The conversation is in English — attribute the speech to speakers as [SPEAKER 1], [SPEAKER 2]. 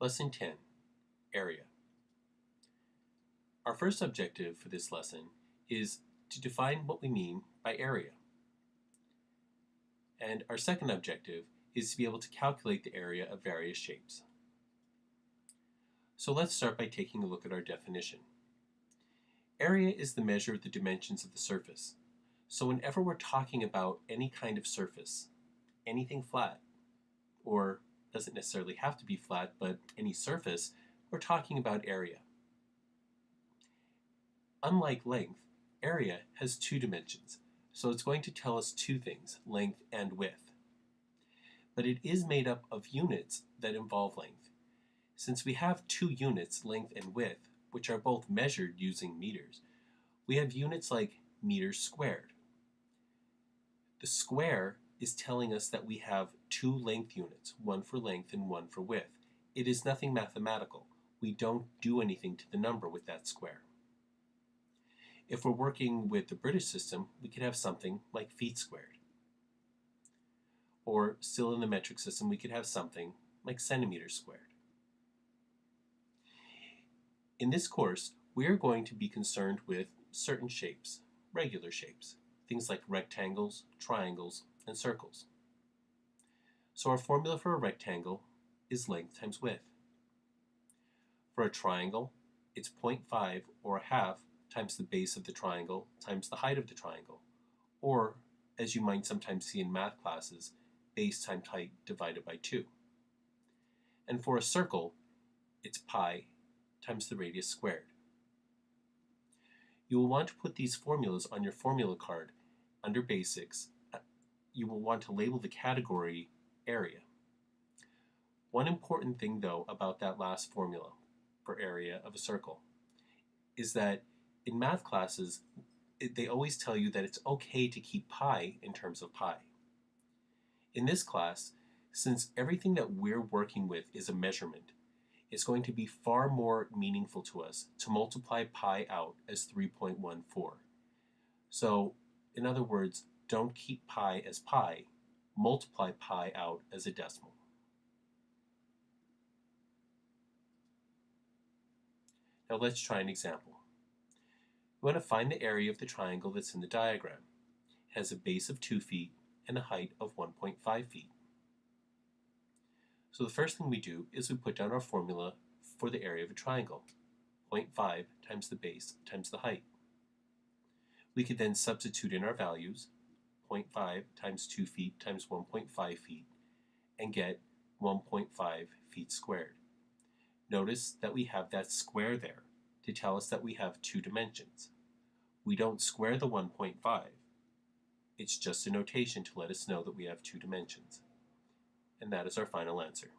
[SPEAKER 1] Lesson 10, Area. Our first objective for this lesson is to define what we mean by area. And our second objective is to be able to calculate the area of various shapes. So let's start by taking a look at our definition. Area is the measure of the dimensions of the surface. So whenever we're talking about any kind of surface, anything flat, or doesn't necessarily have to be flat, but any surface, we're talking about area. Unlike length, area has two dimensions, so it's going to tell us two things, length and width. But it is made up of units that involve length. Since we have two units, length and width, which are both measured using meters, we have units like meters squared. The square is telling us that we have two length units, one for length and one for width. It is nothing mathematical. We don't do anything to the number with that square. If we're working with the British system, we could have something like feet squared. Or still in the metric system, we could have something like centimeters squared. In this course, we are going to be concerned with certain shapes, regular shapes, things like rectangles, triangles, and circles. So our formula for a rectangle is length times width. For a triangle, it's 0.5 or a half times the base of the triangle times the height of the triangle, or, as you might sometimes see in math classes, base times height divided by 2. And for a circle, it's pi times the radius squared. You will want to put these formulas on your formula card under basics. You will want to label the category area. One important thing, though, about that last formula for area of a circle is that in math classes, they always tell you that it's okay to keep pi in terms of pi. In this class, since everything that we're working with is a measurement, it's going to be far more meaningful to us to multiply pi out as 3.14. So, in other words, don't keep pi as pi, multiply pi out as a decimal. Now let's try an example. We want to find the area of the triangle that's in the diagram. It has a base of 2 feet and a height of 1.5 feet. So the first thing we do is we put down our formula for the area of a triangle, 0.5 times the base times the height. We could then substitute in our values, 0.5 times 2 feet times 1.5 feet, and get 1.5 feet squared. Notice that we have that square there to tell us that we have two dimensions. We don't square the 1.5. It's just a notation to let us know that we have two dimensions. And that is our final answer.